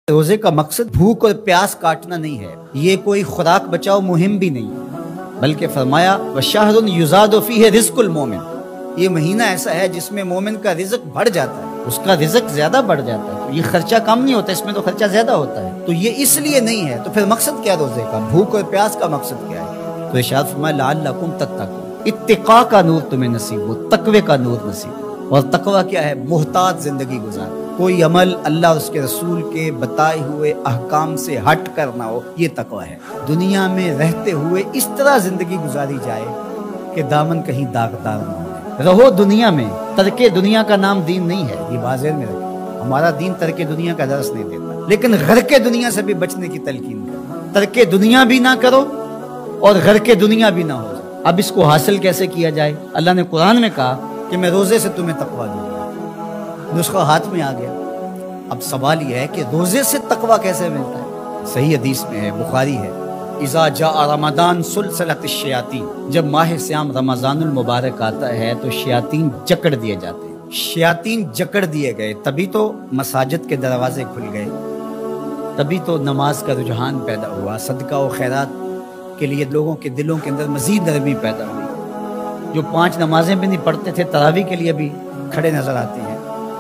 روزے کا مقصد بھوک اور پیاس کاٹنا نہیں ہے، یہ کوئی خوراک بچاؤ مہم بھی نہیں ہے، بلکہ فرمایا وَشَهْرٌ يُزَادُ فِيهِ رِزْقُ الْمُؤْمِنِ، یہ مہینہ ایسا ہے جس میں مومن کا رزق بڑھ جاتا ہے، اس کا رزق زیادہ بڑھ جاتا ہے، یہ خرچہ کم نہیں ہوتا، اس میں تو خرچہ زیادہ ہوتا ہے، تو یہ اس لیے نہیں ہے۔ تو پھر مقصد کیا روزے کا؟ بھوک اور پیاس کا مقصد کیا ہے؟ تو ارشاد فرمایا لَعَلَّكُمْ تَتَّقُونَ، اتقاء کا نور تمہیں نصیب ہو، تقوی کا نور نصیب ہو۔ اور تقوی کیا ہے؟ محتاط زندگی گزارنا، کوئی عمل اللہ اور اس کے رسول کے بتائے ہوئے احکام سے ہٹ کر نہ ہو، یہ تقوی ہے۔ دنیا میں رہتے ہوئے اس طرح زندگی گزاری جائے کہ دامن کہیں داغدار نہ ہو۔ رہو دنیا میں، ترک دنیا کا نام دین نہیں ہے، یہ بازار میں رکھیں، ہمارا دین ترک دنیا کا درس نہیں دیتا، لیکن گھر کے دنیا سے بھی بچنے کی تلقین کرو، ترک دنیا بھی نہ کرو اور گھر کے دنیا بھی نہ ہو۔ اب اس کو حاصل کیسے کیا جائے؟ اللہ نے قرآن میں کہا کہ میں روزے سے تمہیں تقوی دوں گا، نسخہ ہاتھ میں آ گیا۔ اب سوال یہ ہے کہ روزے سے تقوی کیسے ملتا ہے؟ صحیح حدیث میں ہے، بخاری ہے، اذا جاء رمضان سلسلت الشیاطین، جب ماہ سیام رمضان المبارک آتا ہے تو شیاطین جکڑ دیے جاتے ہیں، شیاطین جکڑ دیے گئے، تبھی تو مساجد کے دروازے کھل گئے، تبھی تو نماز کا رجحان پیدا ہوا، صدقہ و خیرات کے لیے لوگوں کے دلوں کے اندر مزید نرمی پیدا ہوئی، جو 5 نمازیں بھی نہیں پڑھتے تھے تراویح کے لیے بھی کھڑے نظر آتے ہیں۔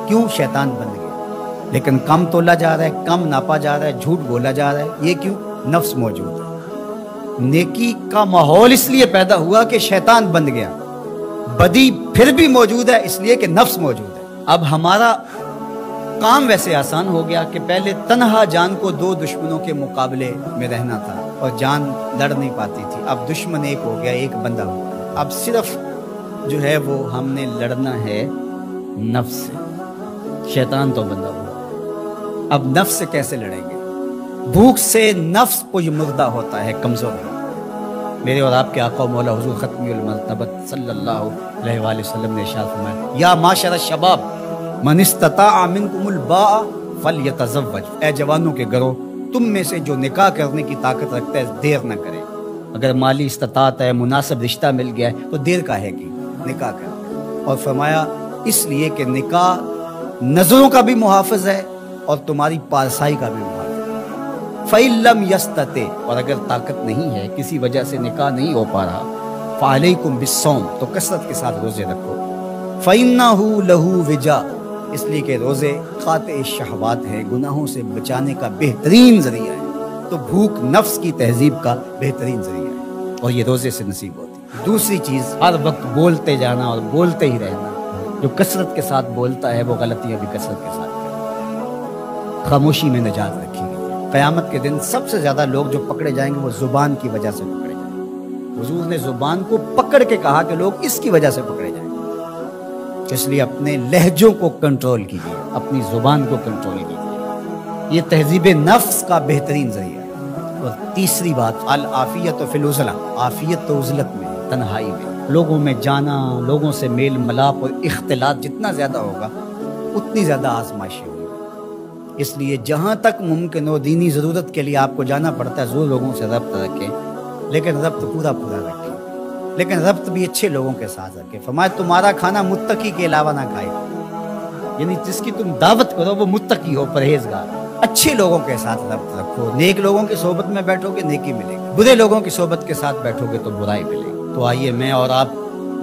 کیوں؟ شیطان بن گیا، لیکن کم تولا جا رہا ہے، کم ناپا جا رہا ہے، جھوٹ بولا جا رہا ہے، یہ کیوں؟ نفس موجود ہے۔ نیکی کا ماحول اس لیے پیدا ہوا کہ شیطان بن گیا، بدی پھر بھی موجود ہے اس لیے کہ نفس موجود ہے۔ اب ہمارا کام ویسے آسان ہو گیا کہ پہلے تنہا جان کو 2 دشمنوں کے مقابلے میں رہنا تھا اور جان لڑ نہیں پاتی تھی، اب دشمن ایک ہو گیا، ایک بندہ ہو گیا، اب صرف جو ہے وہ ہم نے لڑنا ہے نفس سے، شیطان تو بندہ ہوا، اب نفس سے کیسے لڑیں گے؟ بھوک سے نفس پج مردہ ہوتا ہے، کمزور ہوتا ہے۔ میرے اور آپ کے آقا و مولا حضور ختمی المرتبت صلی اللہ علیہ وآلہ وسلم نے ارشاد فرمایا یا معاشر الشباب من استطاع منکم الباء فلیتزوج، اے جوانوں کے گروہ، تم میں سے جو نکاح کرنے کی طاقت رکھتا ہے دیر نہ کرے۔ اگر مالی استطاعت ہے، مناسب رشتہ مل گیا ہے تو دیر کاہے کی، نکاح کر۔ اور فرمایا اس لیے کہ نکاح نظروں کا بھی محافظ ہے اور تمہاری پارسائی کا بھی محافظ ہے۔ فَإِن لَمْ يَسْتَطِعْ، اور اگر طاقت نہیں ہے، کسی وجہ سے نکاح نہیں ہو پا رہا، فَعَلَيْكُمْ بِالصَّوْمِ، تو کثرت کے ساتھ روزے رکھو، فَإِنَّهُ لَهُ وِجَاء، اس لیے کہ روزے قاطع شہوات ہے، گناہوں سے بچانے کا بہترین ذریعہ ہے، تو بھوک نفس کی تہذیب کا بہترین ذریعہ ہے اور یہ روزے سے نصیب ہوتی ہے۔ دوسری چیز، ہر وقت بولتے جانا اور بولتے ہی رہنا، جو کثرت کے ساتھ بولتا ہے وہ غلطیاں بھی کثرت کے ساتھ کرتا ہے۔ خاموشی میں نجات رکھی گئی ہے، قیامت کے دن سب سے زیادہ لوگ جو پکڑے جائیں گے وہ زبان کی وجہ سے پکڑے جائیں گے۔ حضور نے زبان کو پکڑ کے کہا کہ لوگ اس کی وجہ سے پکڑے جائیں گے، اس لیے اپنے لہجوں کو کنٹرول کیجیے، اپنی زبان کو کنٹرول کیجیے، یہ تہذیب نفس کا بہترین ذریعہ ہے۔ اور تیسری بات، العافیت فی العزلہ، عافیت تو عزلت میں، تنہائی میں، لوگوں میں جانا، لوگوں سے میل ملاپ اور اختلاط جتنا زیادہ ہوگا اتنی زیادہ آزمائشیں ہوگی۔ اس لیے جہاں تک ممکن ہو دینی ضرورت کے لیے آپ کو جانا پڑتا ہے، ضرور لوگوں سے ربط رکھیں، لیکن ربط پورا رکھیں، لیکن ربط بھی اچھے لوگوں کے ساتھ رکھیں۔ فرمایا تمہارا کھانا متقی کے علاوہ نہ کھائے، یعنی جس کی تم دعوت کرو وہ متقی ہو، پرہیزگار، اچھے لوگوں کے ساتھ ربط رکھو، نیک لوگوں کی صحبت میں بیٹھو گے نیکی ملے گی، برے لوگوں کی صحبت کے ساتھ بیٹھو گے تو برائی ملے گی۔ تو آئیے میں اور آپ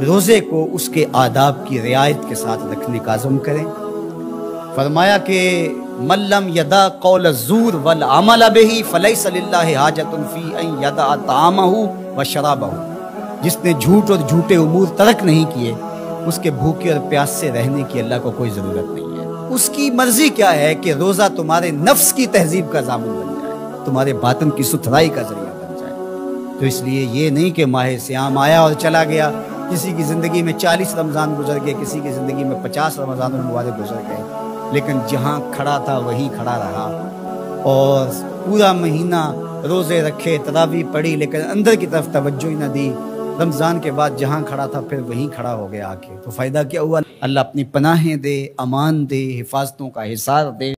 روزے کو اس کے آداب کی رعایت کے ساتھ رکھنے کا عزم کریں۔ فرمایا کہ من لم یدع قول الزور والعمل به فلیس للہ حاجۃ فی ان یدع طعامہ وشرابہ، جس نے جھوٹ اور جھوٹے امور ترک نہیں کیے، اس کے بھوکے اور پیاس سے رہنے کی اللہ کو کوئی ضرورت نہیں ہے۔ اس کی مرضی کیا ہے کہ روزہ تمہارے نفس کی تہذیب کا ضامن بن جائے، تمہارے باطن کی ستھرائی کا ذریعہ بن جائے۔ تو اس لیے یہ نہیں کہ ماہ سیام آیا اور چلا گیا، کسی کی زندگی میں 40 رمضان گزر گئے، کسی کی زندگی میں 50 رمضان المبارک گزر گئے، لیکن جہاں کھڑا تھا وہیں کھڑا رہا اور پورا مہینہ روزے رکھے، تراویح پڑھی، لیکن اندر کی طرف توجہ ہی نہ دی، رمضان کے بعد جہاں کھڑا تھا پھر وہیں کھڑا ہو گیا آ کے، تو فائدہ کیا ہوا؟ اللہ اپنی پناہیں دے، امان دے، حفاظتوں کا حصار دے۔